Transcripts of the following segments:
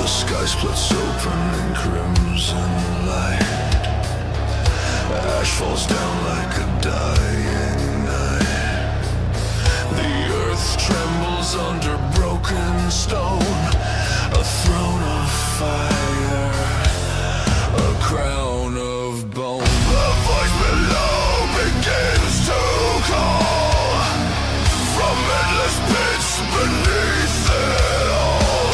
sky splits open in crimson light. Ash falls down like a dying night. The earth trembles under broken stone. A throne of fire, a crown of bone. The voice below begins to call from endless pits beneath it all,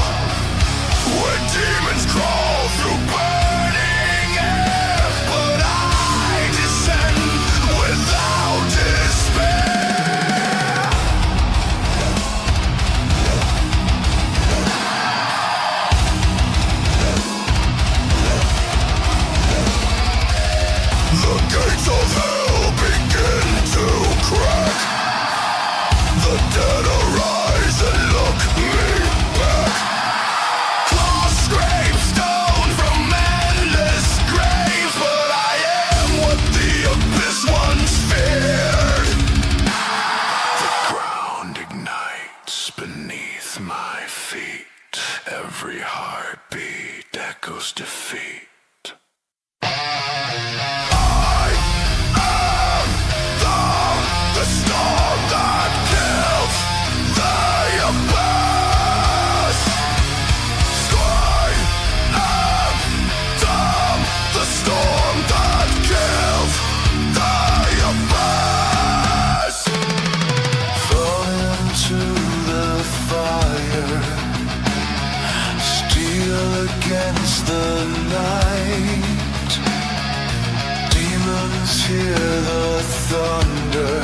where demons crawl through burning air. But I descend without despair. The gates of hell begin to crack. The dead arise and look me back. Claws scrape stone from endless graves, but I am what the abyss once feared. The ground ignites beneath my feet. Every heartbeat echoes defeat. The storm that kills the abyss. Scream and dumb. The storm that kills the abyss. Fall into the fire. Steel against the light. Demons hear the thunder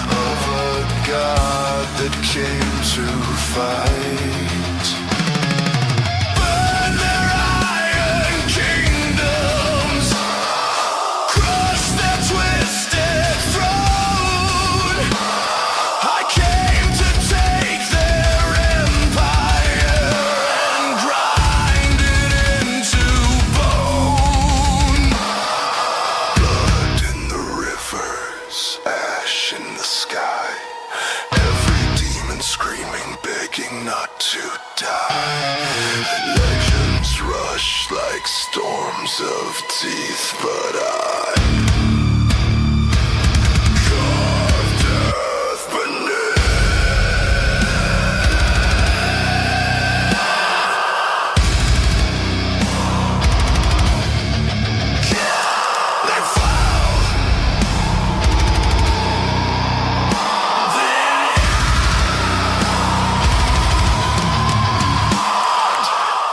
of a god that came to fight. Burn their iron kingdoms, crush their twisted throne. I came to take their empire and grind it into bone. Blood in the rivers, ash in the sky. Every demon screaming, begging not to die. Legends rush like storms of teeth, but I carve death beneath. They fall.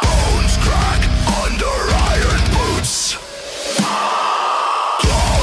Bones crack under iron boots. Claws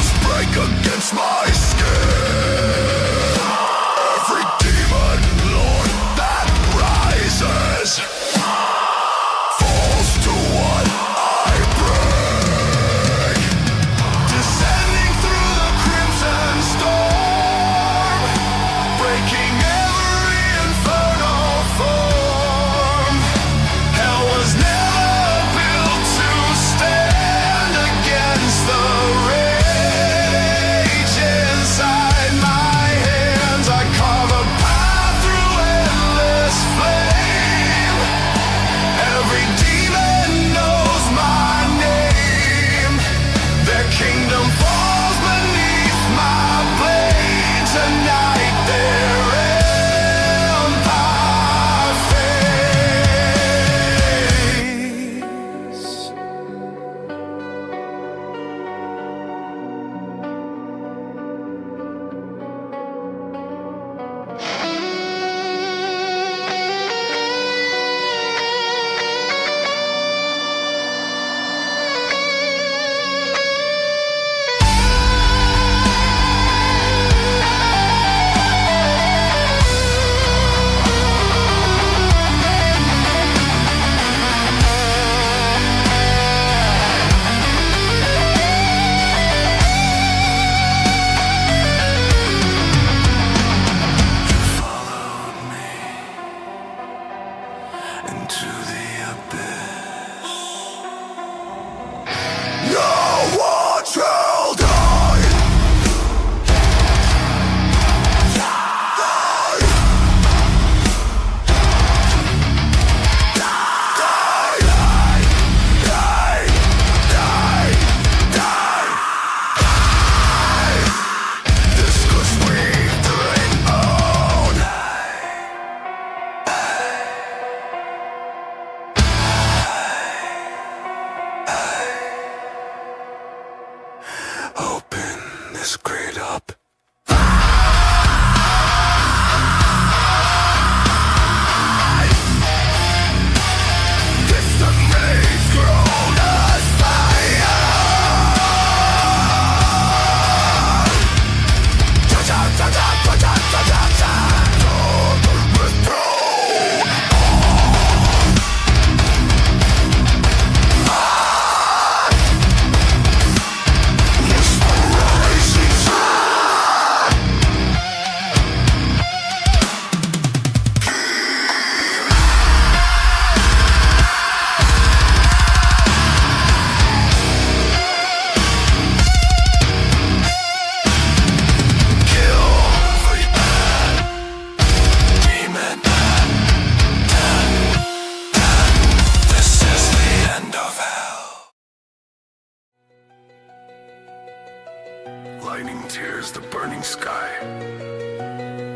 tears the burning sky.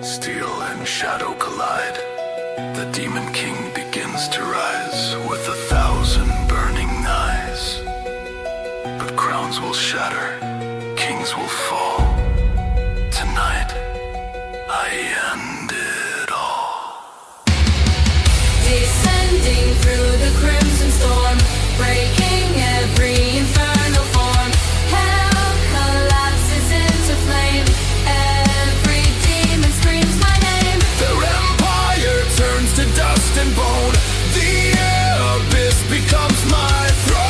Steel and shadow collide. The Demon King begins to rise with 1,000 burning eyes. But crowns will shatter, kings will fall. Tonight, I end it all. Descending through the crimson storm, breaking every infernal form. Hell collapses into flame. Every demon screams my name. Their empire turns to dust and bone. The abyss becomes my throne.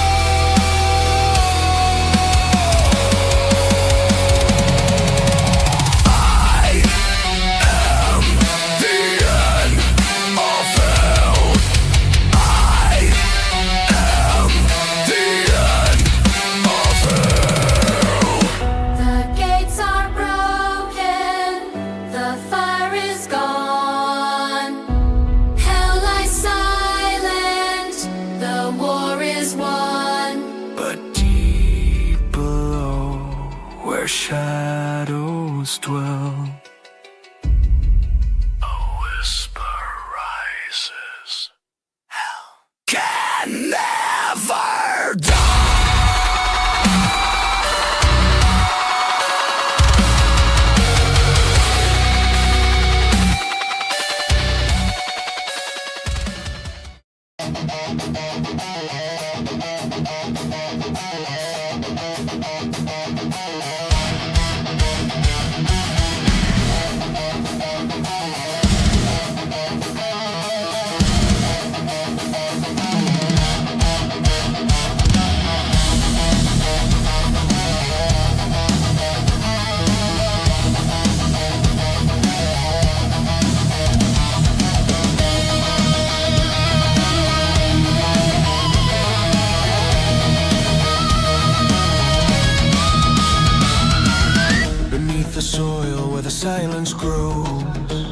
I am the end of hell. I am the end of hell. The gates are broken, the fire is gone. Hell lies silent, the war is won. But deep below, where shadows dwell, a whisper rises. Hell can never die. Beneath the soil where the silence grows,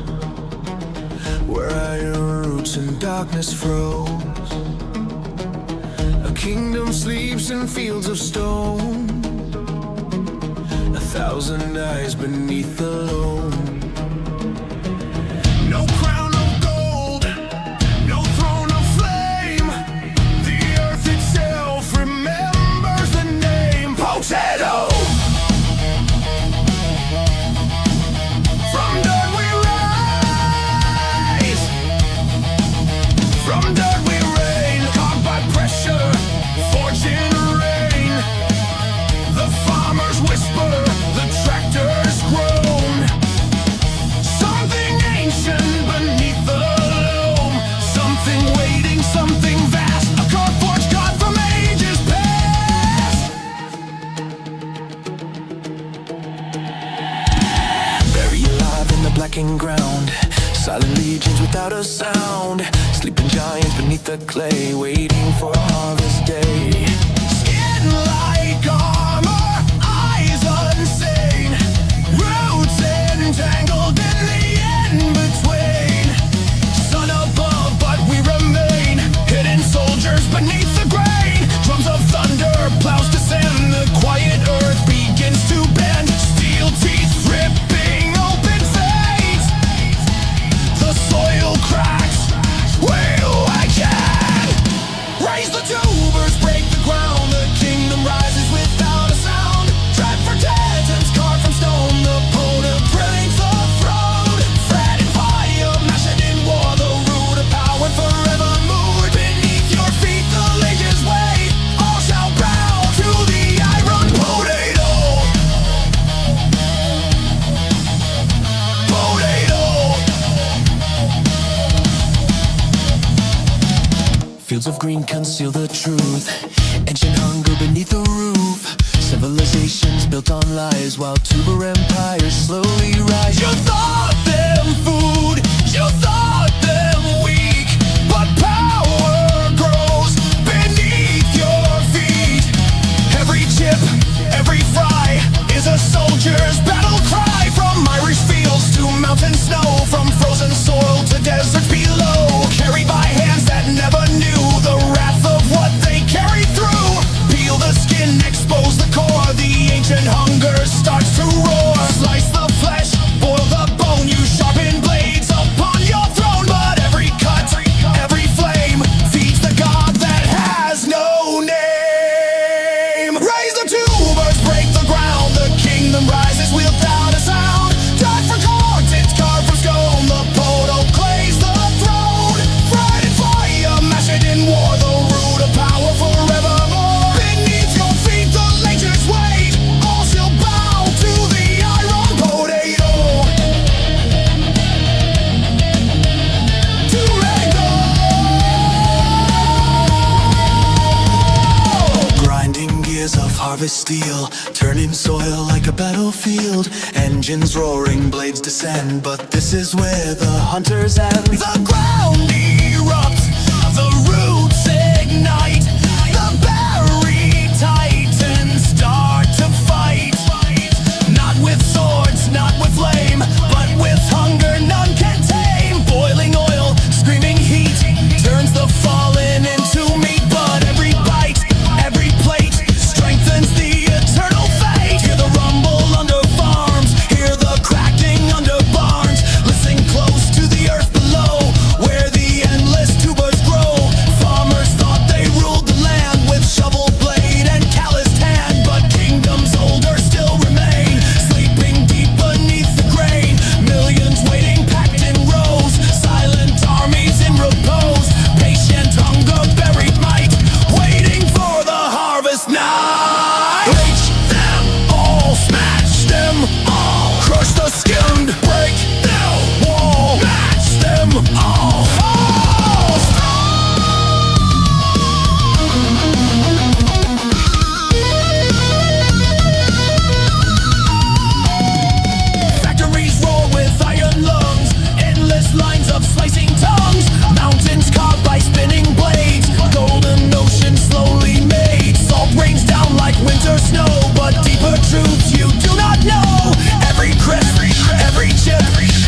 where iron roots and darkness froze, a kingdom sleeps in fields of stone, 1,000 eyes beneath the loam. No crown of gold, no throne of flame. The earth itself remembers the name Potato. From dirt we rise. From dirt we reign, caught by pressure, forged in rain. The farmers whisper, the tractors groan. Something ancient beneath the loam, something waiting, something vast, a God-forged God from ages past. Buried alive in the blackened ground, silent legions without a sound, sleeping giants beneath the clay, waiting for a harvest day. Skin like armor, eyes unseen, roots entangled in the in-between. Sun above, but we remain hidden soldiers beneath the grain. Drums of thunder, plows descend, the quiet earth begins to bend. Steel teeth ripping open veins, the soil cracks, will again. Raise the tubers, break the ground, the kingdom rises without a sound. Tread for titans, carved from stone, the opponent breaks the throne. Fret and fire, mashing in war, the root of power forever moved. Beneath your feet the legions wait, all shall bow to the iron potato. Potato. Fields of green conceal the truth, ancient hunger beneath the roof, civilizations built on lies, while tuber empires slowly rise. You thought them food, you thought them weak, but power grows beneath your feet. Every chip, every fry is a soldier's battle cry. From Irish fields to mountain snow, from frozen soil to deserts below, carried by hands that never knew the wrath of what they carried through. Peel the skin, expose the core, the ancient hunger starts to roar. harvest steel, turning soil like a battlefield. Engines roaring, blades descend, but this is where the hunters end. The ground erupts, the roots ignite, the buried titans start to fight. Not with swords, not with flame, but with hunger none can tame. Boiling oil, screaming heat, turns the fallen into meat. But every bite, every plate, strengthens the eternal fate. Hear the rumble under farms, hear the cracking under barns. Listen close to the earth below, where the endless tubers grow. Farmers thought they ruled the land with shovel blade and calloused hand, but kingdoms older still remain, sleeping deep beneath the grain. Millions waiting packed in rows, silent armies in repose. Patient hunger, buried might, waiting for the harvest night. Reach them all, smash them all, crush the skinned, break their wall, match them all. Factories roar with iron lungs, endless lines of slicing tongues. Mountains carved by spinning blades, golden ocean slowly made. Salt rains down like winter snow, but deeper truths you do not know. Every crisp, every chip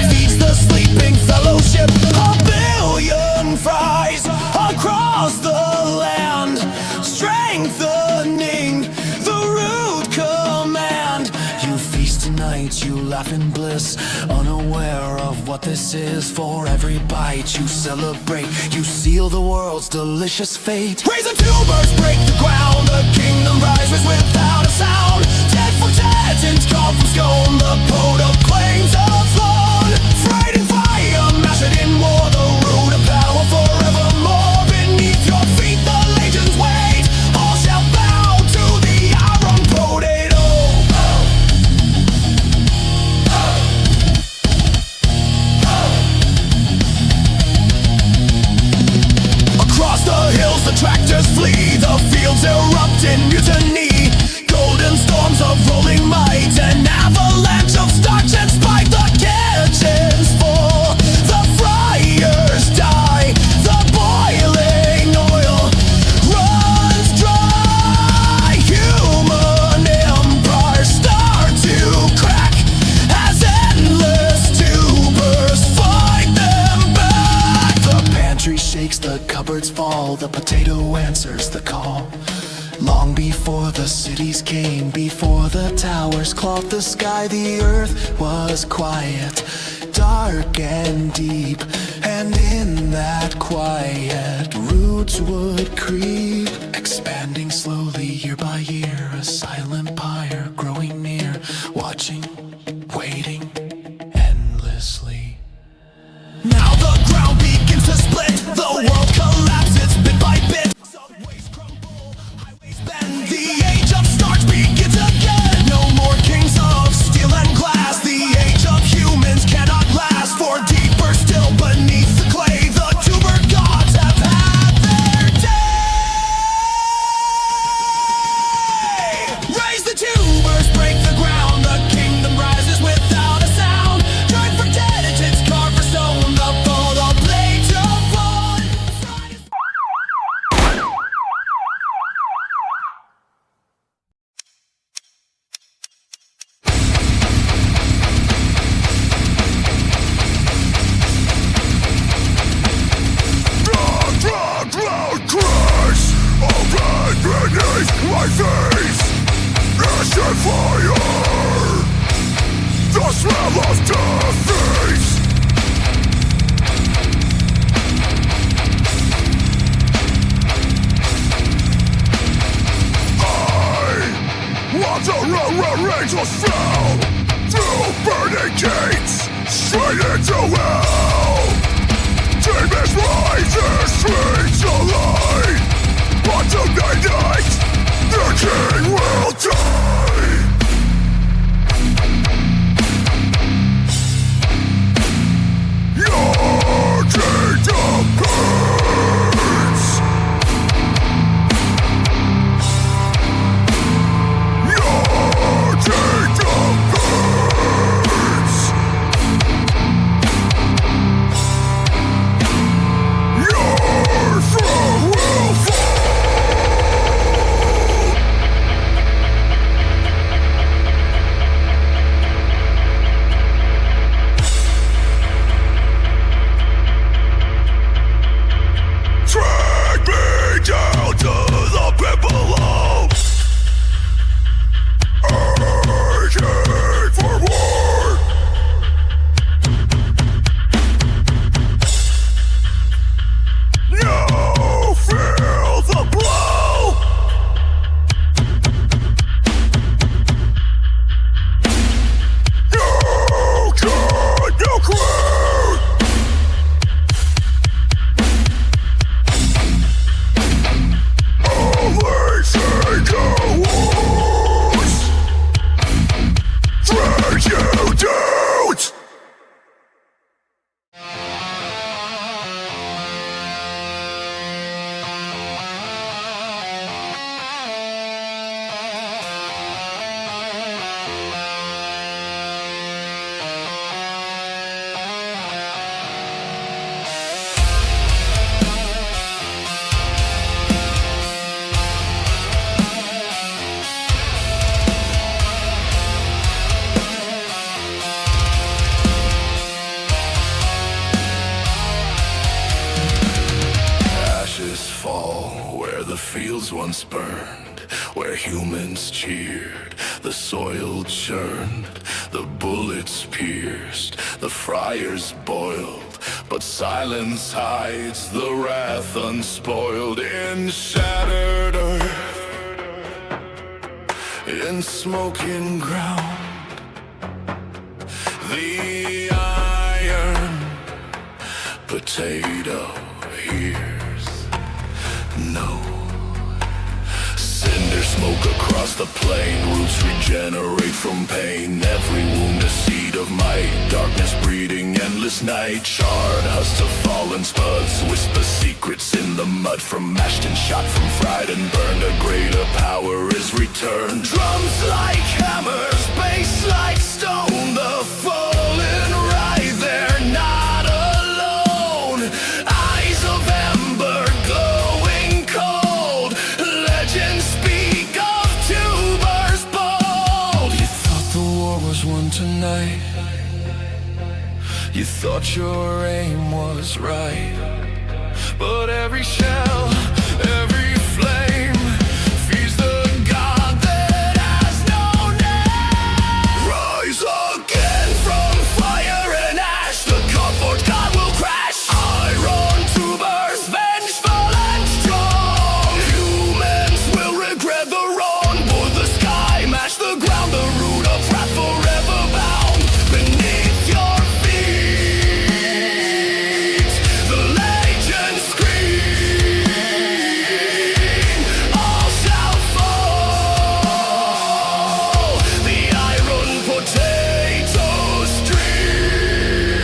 feeds the sleeping fellowship. A billion fries across the land, strengthening the root command. You feast tonight, you laugh in bliss, unaware of what this is. For every bite you celebrate, you seal the world's delicious fate. Raise the tubers, break the ground, the kingdom rises without a sound. Dead for titans, carved from stone, the pot of claims have flown. Fighting fire, mash it in war, the root of power forevermore. Beneath your feet the legions wait, all shall bow to the iron potato. Across the hills the tractors flee, the fields erupt in mutiny. Golden storms of rolling might, an avalanche of starch and spite. The kitchens full, the fryers die, the boiling oil runs dry. Human empires start to crack as endless tubers fight them back. The pantry shakes, the cupboards fall, the potato answers the call. Long before the cities came, before the towers clogged the sky, the earth was quiet, dark and deep. And in that quiet, roots would creep, expanding slowly year by year, a silent pyre growing near, watching, waiting endlessly. Now the ground begins to split, the world collapses bit by bit. Subways crumble, highways bend, the age of starch begins again. No more kings of steel and glass, the age of humans cannot last. For deeper still beneath the clay, the tuber gods have had their day. Raise the tubers, break the ground, the kingdom rises without a sound. Turn for dead, it's carved for stone, the foe, the blades of one. The cloud crash, open beneath my face. Ash and fire, the smell of death is. Watch the angels fell through burning gates, straight into hell. Demons rise their streets alive, but tonight their king will die. Your kingdom burns. the fields once burned, where humans cheered, the soil churned, the bullets pierced, the fires boiled, but silence hides the wrath unspoiled in shattered earth, in smoking ground. The iron potato hears no cinder smoke across the plain. Roots regenerate from pain. Every wound a seed of might. Darkness breeding endless night. Charred husks of fallen spuds whisper secrets in the mud. From mashed and shot, from fried and burned, a greater power is returned. Drums like hammers, bass like stone. The fallen right there, not alone. Eyes of ember glowing cold. Legends speak of tubers bold. You thought the war was won tonight. You thought your aim was right. But every shell, every flame feeds the god that has no name. Rise again from fire and ash. The comfort god will crash. Iron tubers, vengeful and strong. Humans will regret the wrong. For the sky, mash the ground. The root of wrath forever bound beneath your feet. The legends scream. All shall fall. The iron potato stream.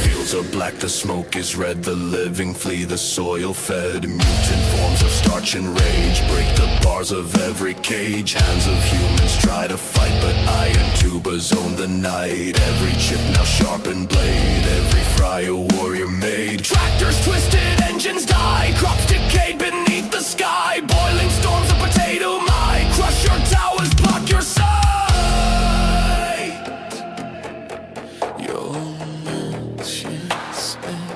Fields are black, the smoke is red. The living flee, the soil fed. Mutant forms of starch and rage break the bars of every cage. Hands of humans try to fight, but iron tubers own the night. Every chip now sharpened blade. Every fry a warrior made. Tractors twisted, engines die. Crops decayed beneath the sky. Boiling storms of potato might crush your towers, block your sight. Your mentions spin.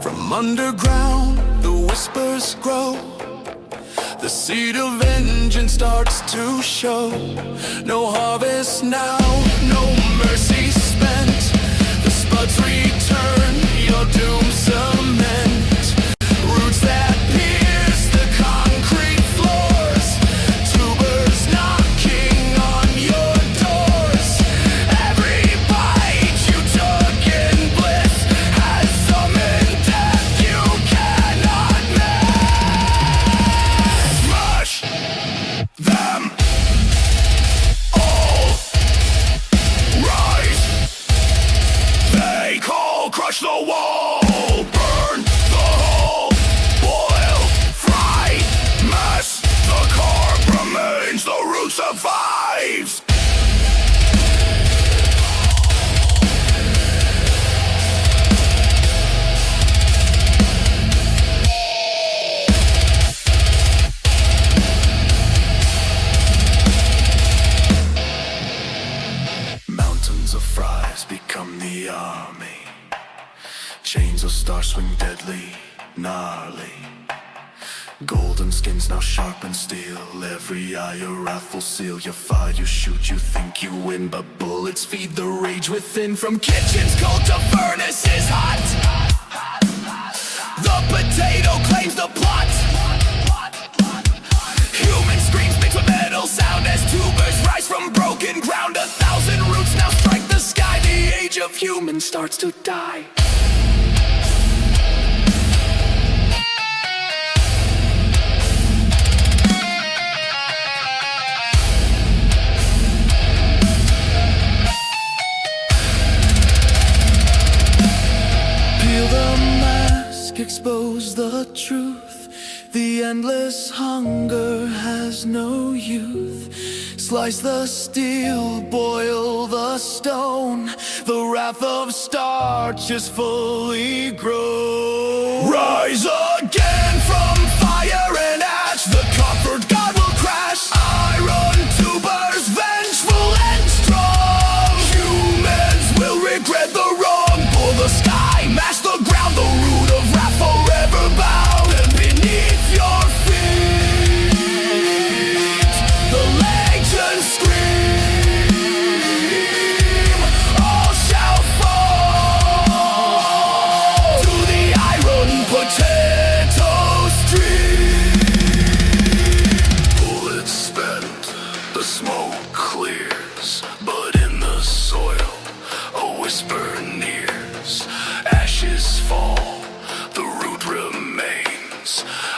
From underground, the whispers grow. The seed of vengeance starts to show. No harvest now, no mercy spent. The spuds return, your doom cement. Roots that pierce the concrete floors. Tubers knocking on your doors. Every bite you took in bliss has summoned death you cannot miss. Smash them all. Rise. They call, crush the wall. Burn the hole. Boil, fry, mash. The carb remains, the root survives. Mountains of fries become the army. Chains of stars swing deadly, gnarly. Golden skins now sharpen steel. Every eye a wrathful seal. You fire, you shoot, you think you win, but bullets feed the rage within. From kitchens cold to furnaces hot. The potato claims the plot. Human screams mix with metal sound as tubers rise from broken ground. 1,000 roots now strike the sky. The age of humans starts to die. Peel the mask, expose the truth. The endless hunger has no youth. Slice the steel, boil the stone. The wrath of starch is fully grown. Rise again from fire and ash. The comfort god will crash. Iron tubers, vengeful and strong. Humans will regret the wrong. Pull the sky, mash the ground. The root of wrath forever bound. And beneath hearts.